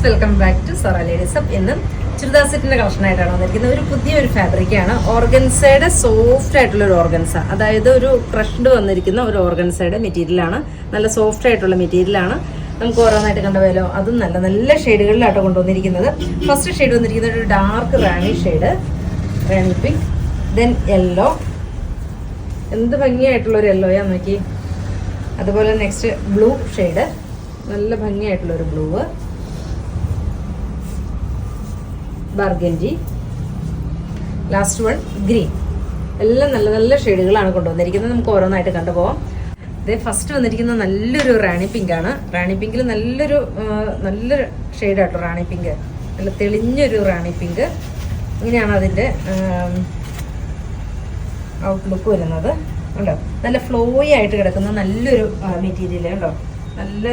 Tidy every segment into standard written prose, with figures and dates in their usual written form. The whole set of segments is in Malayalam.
Welcome back to Sara ladies up. ഇന്നും ചുരിദാർ സെറ്റിന്റെ കളക്ഷൻ ആയിട്ടാണ് വന്നിരിക്കുന്നത്. ഒരു പുതിയൊരു ഫാബ്രിക്കാണ്, ഓർഗൻസയുടെ സോഫ്റ്റ് ആയിട്ടുള്ള ഒരു ഓർഗൻസ, അതായത് ഒരു ക്രഷ്ഡ് വന്നിരിക്കുന്ന ഒരു ഓർഗൻസയുടെ മെറ്റീരിയലാണ്. നല്ല സോഫ്റ്റ് ആയിട്ടുള്ള മെറ്റീരിയലാണ്. നമുക്ക് ഓരോന്നായിട്ട് കണ്ടുപോയാലോ. അതും നല്ല നല്ല ഷെയ്ഡുകളിലാട്ടോ കൊണ്ടുവന്നിരിക്കുന്നത്. ഫസ്റ്റ് ഷെയ്ഡ് വന്നിരിക്കുന്നത് ഒരു ഡാർക്ക് റാണി ഷെയ്ഡ്, റാണി പിങ്ക്, ദെൻ യെല്ലോ. എന്ത് ഭംഗിയായിട്ടുള്ള ഒരു യെല്ലോയാ നോക്കി. അതുപോലെ നെക്സ്റ്റ് ബ്ലൂ ഷെയ്ഡ്, നല്ല ഭംഗിയായിട്ടുള്ള ഒരു blue, burgundy, last one green. എല്ലാം നല്ല നല്ല ഷെയ്ഡുകളാണ് കൊണ്ടുവന്നിരിക്കുന്നത്. നമുക്ക് ഓരോന്നായിട്ട് കണ്ടുപോകാം. ഇതേ ഫസ്റ്റ് വന്നിരിക്കുന്നത് നല്ലൊരു റാണി പിങ്ക് ആണ്. റാണി പിങ്കിൽ നല്ലൊരു ഷെയ്ഡാട്ടോ റാണി പിങ്ക്, നല്ല തെളിഞ്ഞൊരു റാണി പിങ്ക്. ഇങ്ങനെയാണ് അതിൻ്റെ ഔട്ട്ലുക്ക് വരുന്നത്. ഉണ്ടോ, നല്ല ഫ്ലോയി ആയിട്ട് കിടക്കുന്ന നല്ലൊരു മെറ്റീരിയൽ ഉണ്ടോ, നല്ല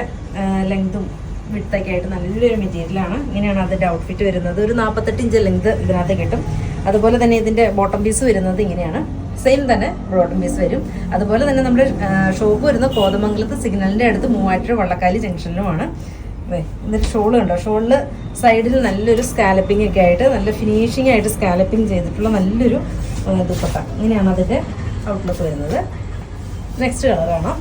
ലെങ്തും വിഡ്ത്തൊക്കെ ആയിട്ട് നല്ലൊരു മെറ്റീരിയലാണ്. ഇങ്ങനെയാണ് അതിൻ്റെ ഔട്ട്ഫിറ്റ് വരുന്നത്. ഒരു 48 ഇഞ്ച് ലെങ്ത് ഇതിനകത്ത് കിട്ടും. അതുപോലെ തന്നെ ഇതിൻ്റെ ബോട്ടം പീസ് വരുന്നത് ഇങ്ങനെയാണ്. സെയിം തന്നെ ബോട്ടം പീസ് വരും. അതുപോലെ തന്നെ നമ്മുടെ ഷോപ്പ് വരുന്ന കോതമംഗലത്ത് സിഗ്നലിൻ്റെ അടുത്ത് മൂവാറ്റുപുഴ വള്ളക്കാലി ജംഗ്ഷനിലുമാണ്. എന്നിട്ട് ഷോൾ ഉണ്ടോ, ഷോളിൽ സൈഡിൽ നല്ലൊരു സ്കാലപ്പിംഗ് ഒക്കെ ആയിട്ട് നല്ല ഫിനിഷിംഗ് ആയിട്ട് സ്കാലപ്പിംഗ് ചെയ്തിട്ടുള്ള നല്ലൊരു ദുപ്പട്ട. ഇങ്ങനെയാണ് അതിൻ്റെ ഔട്ട്ലുക്ക് വരുന്നത്. നെക്സ്റ്റ് കളറാണ്.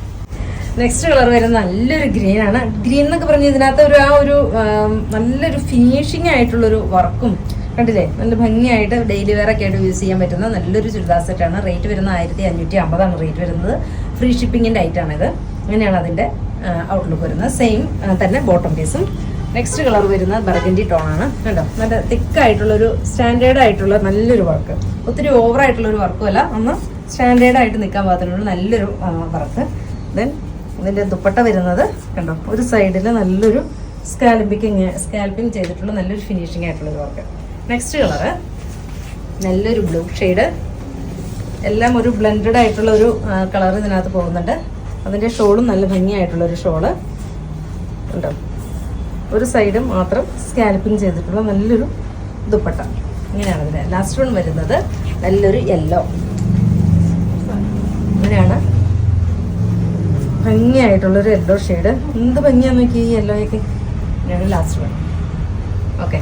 നെക്സ്റ്റ് കളർ വരുന്നത് നല്ലൊരു ഗ്രീൻ ആണ്. ഗ്രീൻ എന്നൊക്കെ പറഞ്ഞ് ഇതിനകത്ത് ഒരു നല്ലൊരു ഫിനിഷിംഗ് ആയിട്ടുള്ളൊരു വർക്കും കണ്ടില്ലേ, നല്ല ഭംഗിയായിട്ട് ഡെയിലി വെയർ ഒക്കെ ആയിട്ട് യൂസ് ചെയ്യാൻ പറ്റുന്ന നല്ലൊരു ചുരിദാർ സെറ്റാണ്. റേറ്റ് വരുന്നത് 1550 റേറ്റ് വരുന്നത്. ഫ്രീ ഷിപ്പിങ്ങിൻ്റെ ഐറ്റാണിത്. ഇങ്ങനെയാണ് അതിൻ്റെ ഔട്ട്ലുക്ക് വരുന്നത്. സെയിം തന്നെ ബോട്ടം പീസും. നെക്സ്റ്റ് കളർ വരുന്നത് ബർഗൻഡി ടോണാണ്. കണ്ടോ, നല്ല തിക്കായിട്ടുള്ളൊരു സ്റ്റാൻഡേർഡ് ആയിട്ടുള്ള നല്ലൊരു വർക്ക്. ഒത്തിരി ഓവറായിട്ടുള്ളൊരു വർക്കും അല്ല, ഒന്ന് സ്റ്റാൻഡേർഡായിട്ട് നിൽക്കാൻ പാകത്തിനുള്ള നല്ലൊരു വർക്ക്. ദെൻ ഇതിൻ്റെ ദുപ്പട്ട വരുന്നത് കണ്ടോ, ഒരു സൈഡിൽ നല്ലൊരു സ്കാൽപ്പിംഗ് ചെയ്തിട്ടുള്ള നല്ലൊരു ഫിനിഷിംഗ് ആയിട്ടുള്ളൊരു വർക്ക്. നെക്സ്റ്റ് കളറ് നല്ലൊരു ബ്ലൂ ഷെയ്ഡ്. എല്ലാം ഒരു ബ്ലെൻഡഡ് ആയിട്ടുള്ള ഒരു കളർ ഇതിനകത്ത് പോകുന്നുണ്ട്. അതിൻ്റെ ഷോളും നല്ല ഭംഗിയായിട്ടുള്ളൊരു ഷോള് ഉണ്ടോ, ഒരു സൈഡ് മാത്രം സ്കാൽപ്പിംഗ് ചെയ്തിട്ടുള്ള നല്ലൊരു ദുപ്പട്ട. ഇങ്ങനെയാണ് ഇതിൻ്റെ ലാസ്റ്റ് വൺ വരുന്നത്. നല്ലൊരു യെല്ലോ. ഇങ്ങനെയാണ് ഭംഗിയായിട്ടുള്ളൊരു യെല്ലോ ഷെയ്ഡ്. എന്ത് ഭംഗിയാന്ന് നോക്കി ഈ യെല്ലോയൊക്കെ. ഇങ്ങനെയാണ് ലാസ്റ്റ് വൺ. ഓക്കെ.